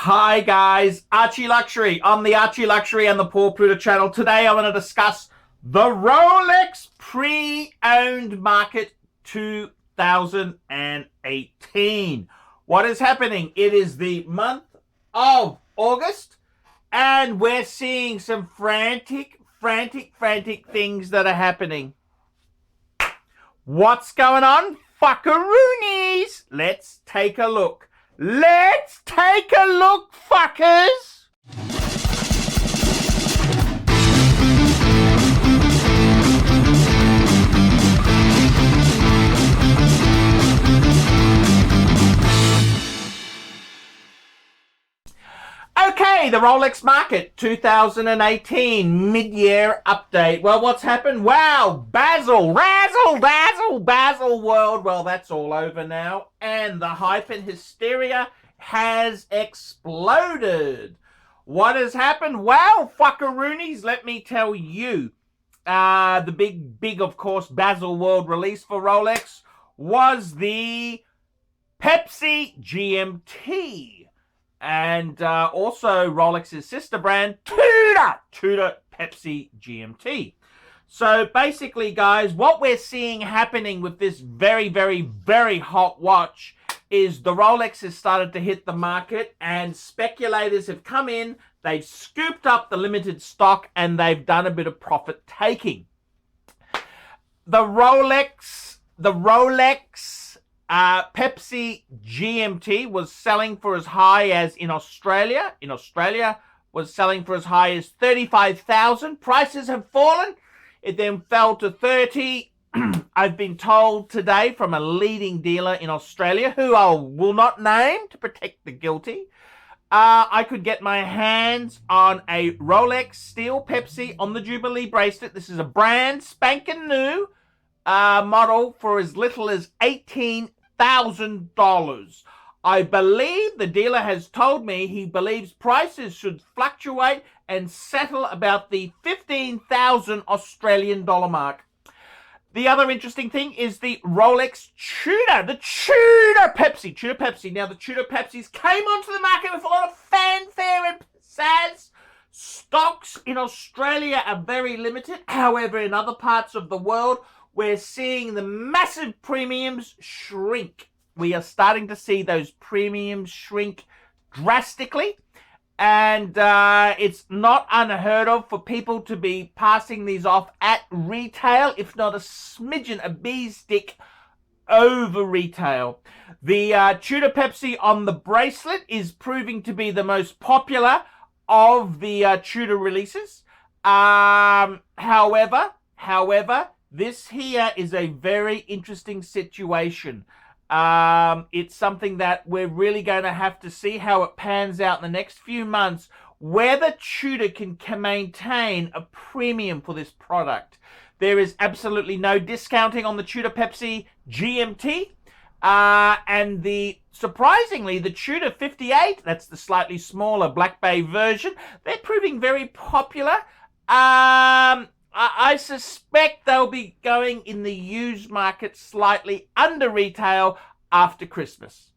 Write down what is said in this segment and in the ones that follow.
Hi guys, ArchieLuxury. I'm the ArchieLuxury and the Paul Pluto channel. Today I want to discuss the Rolex pre-owned market 2018. What is happening? It is the month of August and we're seeing some frantic things that are happening. What's going on? Fuckaroonies! Let's take a look. Let's take a look, fuckers! Okay, the Rolex market 2018 mid-year update. Well, what's happened? Wow, Basil, razzle, dazzle, Basil world. Well, that's all over now. And the hype and hysteria has exploded. What has happened? Well, fuckaroonies, let me tell you. The big, of course, Basil world release for Rolex was the Pepsi GMT. And also Rolex's sister brand, Tudor Pepsi GMT. So basically, guys, what we're seeing happening with this very hot watch is the Rolex has started to hit the market and speculators have come in, they've scooped up the limited stock and they've done a bit of profit taking. The Rolex Pepsi GMT was selling for as high as in Australia was selling for as high as 35,000. Prices have fallen. It then fell to 30. I've been told today from a leading dealer in Australia, who I will not name to protect the guilty, I could get my hands on a Rolex Steel Pepsi on the Jubilee bracelet. This is a brand spanking new model for as little as $18,000. I believe the dealer has told me he believes prices should fluctuate and settle about the 15,000 Australian dollar mark. The other interesting thing is the Rolex Tudor, the Tudor Pepsi. Now, the Tudor Pepsis came onto the market with a lot of fanfare and pizzazz. Stocks in Australia are very limited. However, in other parts of the world, we're seeing the massive premiums shrink. We are starting to see those premiums shrink drastically. And it's not unheard of for people to be passing these off at retail, if not a smidgen, a bee's dick over retail. The Tudor Pepsi on the bracelet is proving to be the most popular of the Tudor releases. However, this here is a very interesting situation. It's something that we're really going to have to see how it pans out in the next few months, whether Tudor can maintain a premium for this product. There is absolutely no discounting on the Tudor Pepsi GMT. And surprisingly, the Tudor 58, that's the slightly smaller Black Bay version, they're proving very popular. I suspect they'll be going in the used market slightly under retail after Christmas.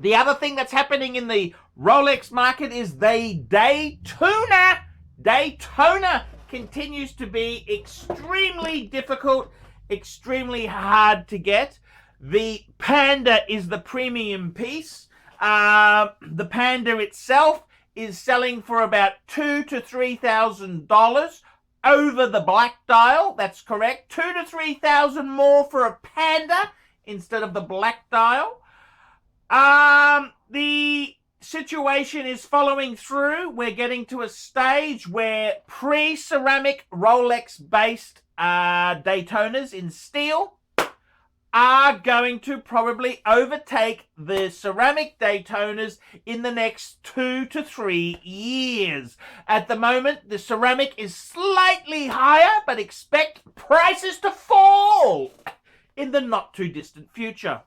The other thing that's happening in the Rolex market is the Daytona. Daytona continues to be extremely difficult, extremely hard to get. The Panda is the premium piece. The Panda itself is selling for about $2,000 to $3,000. Over the black dial, that's correct. $2,000 to $3,000 more for a Panda instead of the black dial. The situation is following through. We're getting to a stage where pre-ceramic Rolex-based Daytonas in steel are going to probably overtake the ceramic Daytonas in the next 2 to 3 years. At the moment, the ceramic is slightly higher, but expect prices to fall in the not too distant future.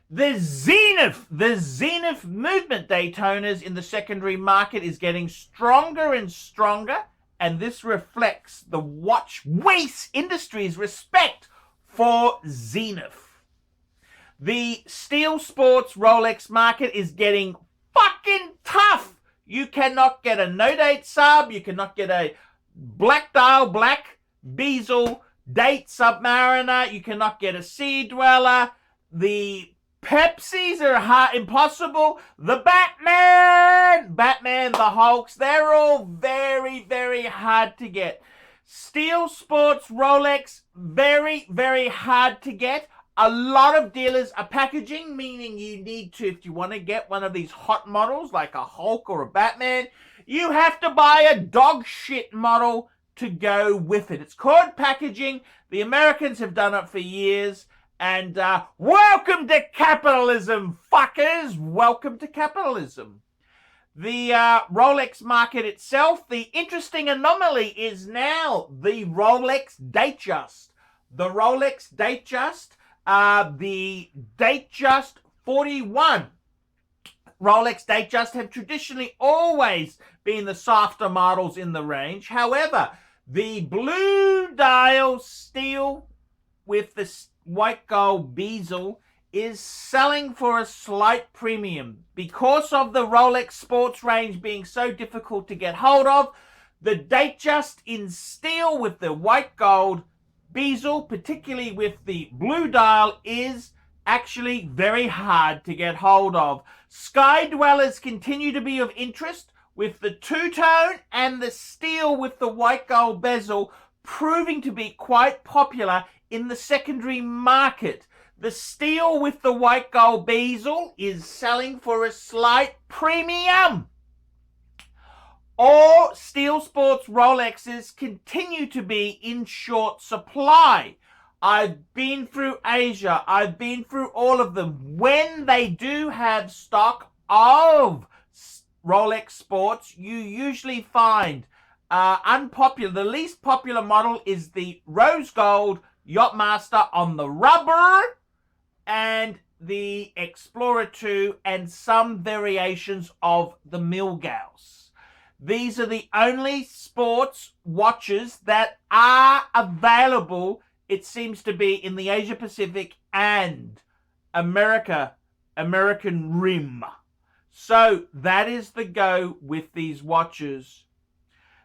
The Zenith movement Daytonas in the secondary market is getting stronger and stronger, and this reflects the watch waste industry's respect for Zenith. The steel sports Rolex market is getting fucking You cannot get a no-date sub. You cannot get a black dial, black bezel date Submariner. You cannot get a sea dweller. The Pepsis are impossible. The Batman, the Hulks, they're all very, very hard to get. Steel Sports Rolex, very, very hard to get. A lot of dealers are packaging, meaning you need to, if you want to get one of these hot models like a Hulk or a Batman, you have to buy a dog shit model to go with it. It's called packaging. The Americans have done it for years. And welcome to capitalism, fuckers. Welcome to capitalism. The Rolex market itself, the interesting anomaly is now the Rolex Datejust. The Rolex Datejust, the Datejust 41. Rolex Datejust have traditionally always been the softer models in the range. However, the blue dial steel with the white gold bezel is selling for a slight premium. Because of the Rolex sports range being so difficult to get hold of, the Datejust in steel with the white gold bezel, particularly with the blue dial, is actually very hard to get hold of. Sky Dwellers continue to be of interest, with the two-tone and the steel with the white gold bezel proving to be quite popular in the secondary market. The steel with the white gold bezel is selling for a slight premium. All Steel Sports Rolexes continue to be in short supply. I've been through Asia. I've been through all of them. When they do have stock of Rolex Sports, you usually find unpopular. The least popular model is the rose gold Yachtmaster on the rubber and the Explorer 2 and some variations of the Milgauss. These are the only sports watches that are available, it seems to be, in the Asia Pacific and American Rim. So that is the go with these watches.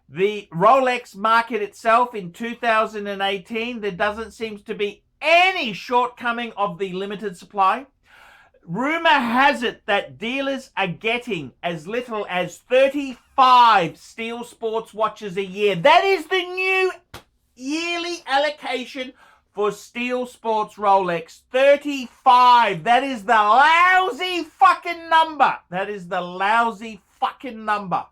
The Rolex market itself in 2018, there doesn't seem to be any shortcoming of the limited supply. Rumor has it that dealers are getting as little as 35 Steel Sports watches a year. That is the new yearly allocation for Steel Sports Rolex. 35. That is the lousy fucking number. That is the lousy fucking number.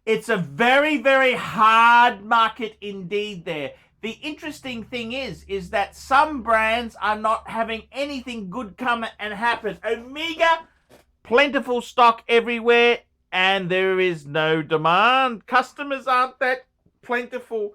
It's a very, very hard market indeed there. The interesting thing is that some brands are not having anything good come and happen. Omega, plentiful stock everywhere, and there is no demand. Customers aren't that plentiful.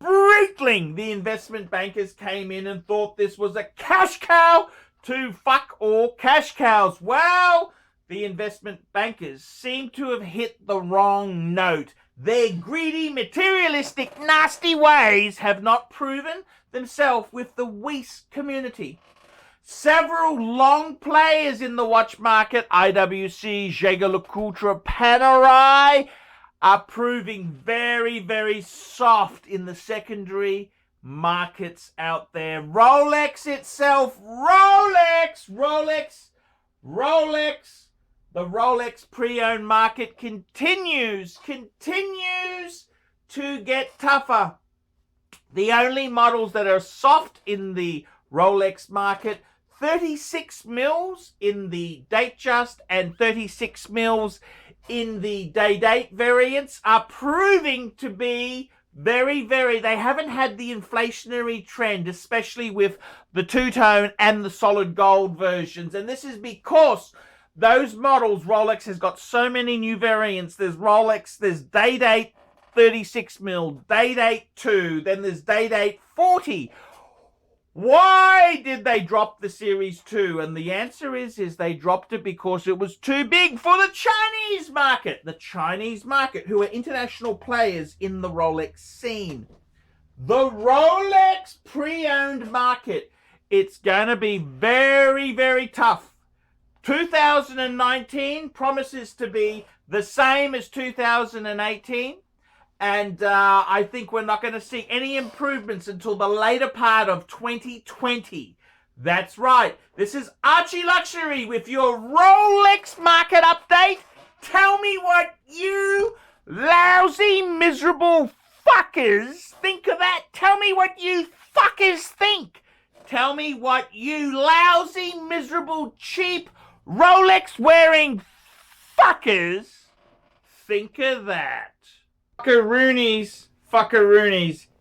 Breitling, the investment bankers, came in and thought this was a cash cow to fuck all cash cows. Well, the investment bankers seem to have hit the wrong note. Their greedy, materialistic, nasty ways have not proven themselves with the Weiss community. Several long players in the watch market, IWC, JEWELLERY, Panerai, are proving very, very soft in the secondary markets out there. Rolex itself, Rolex. The Rolex pre-owned market continues to get tougher. The only models that are soft in the Rolex market, 36 mils in the Datejust and 36 mils in the day-date variants, are proving to be very, they haven't had the inflationary trend, especially with the two-tone and the solid gold versions. And this is because those models, Rolex has got so many new variants. There's Rolex, there's day-date 36 mil, day-date 2, then there's day-date 40. Why did they drop the Series 2? And the answer is they dropped it because it was too big for the Chinese market. The Chinese market, who are international players in the Rolex scene. The Rolex pre-owned market, it's going to be very, very tough 2019 promises to be the same as 2018. And I think we're not going to see any improvements until the later part of 2020. That's right. This is ArchieLuxury with your Rolex market update. Tell me what you lousy, miserable fuckers think of that. Tell me what you fuckers think. Tell me what you lousy, miserable, cheap, Rolex-wearing fuckers think of that. Fuckaroonies.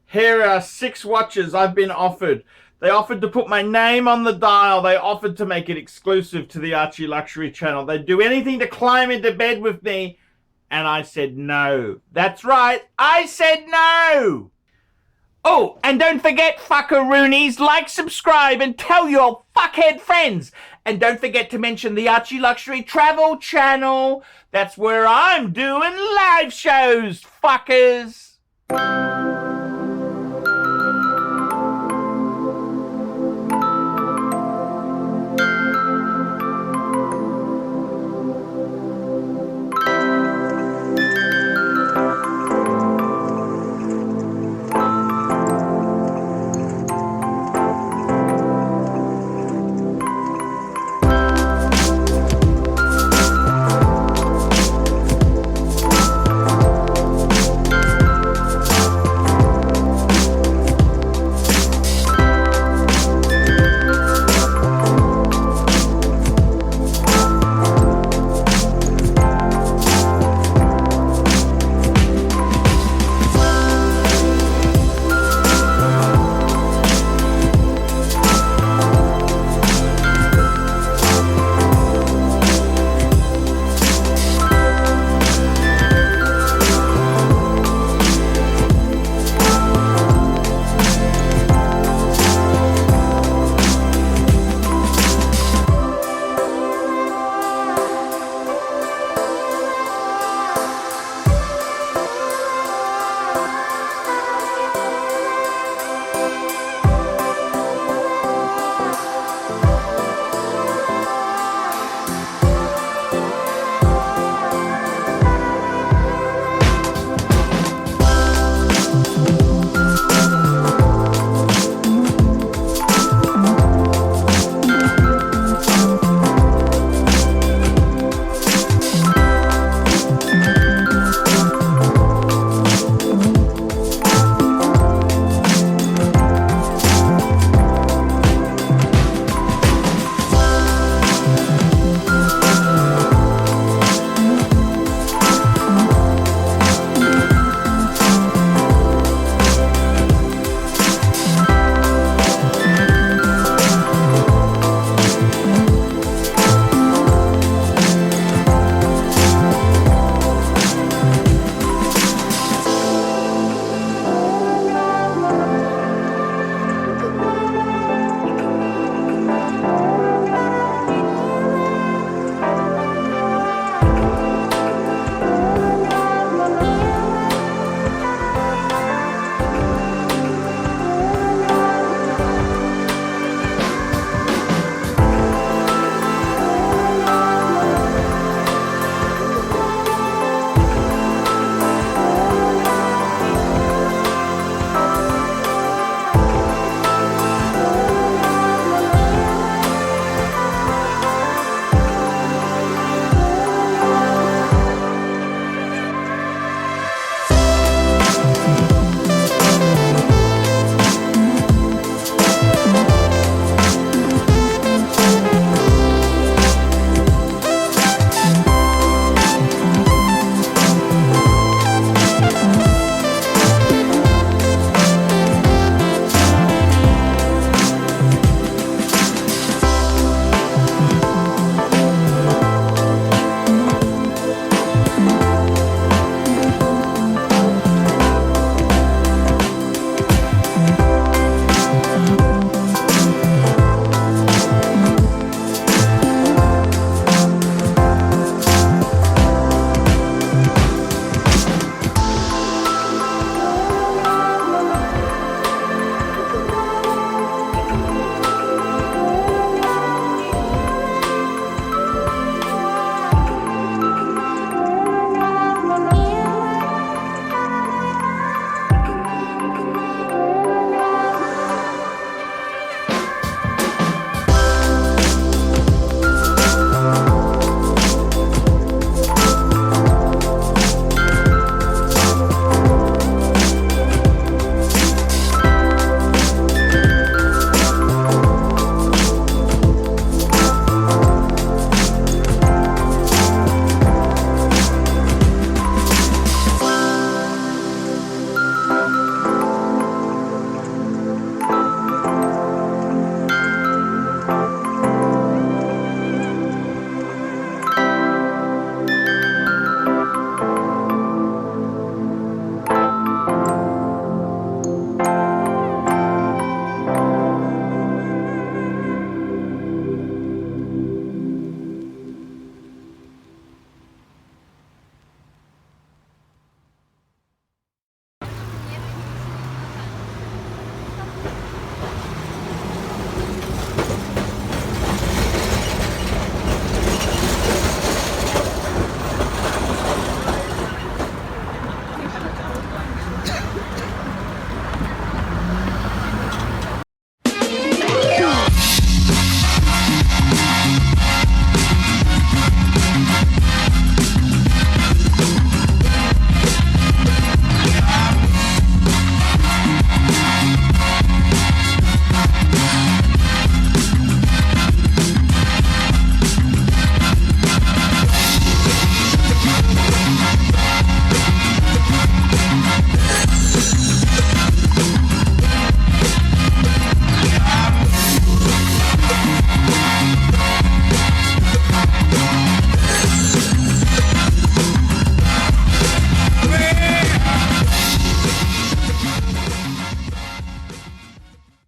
Here are 6 watches I've been offered. They offered to put my name on the dial. They offered to make it exclusive to the ArchieLuxury channel. They'd do anything to climb into bed with me. And I said no. That's right. I said no. Oh, and don't forget, fuckaroonies, like, subscribe, and tell your fuckhead friends. And don't forget to mention the ArchieLuxury travel channel. That's where I'm doing live shows, fuckers.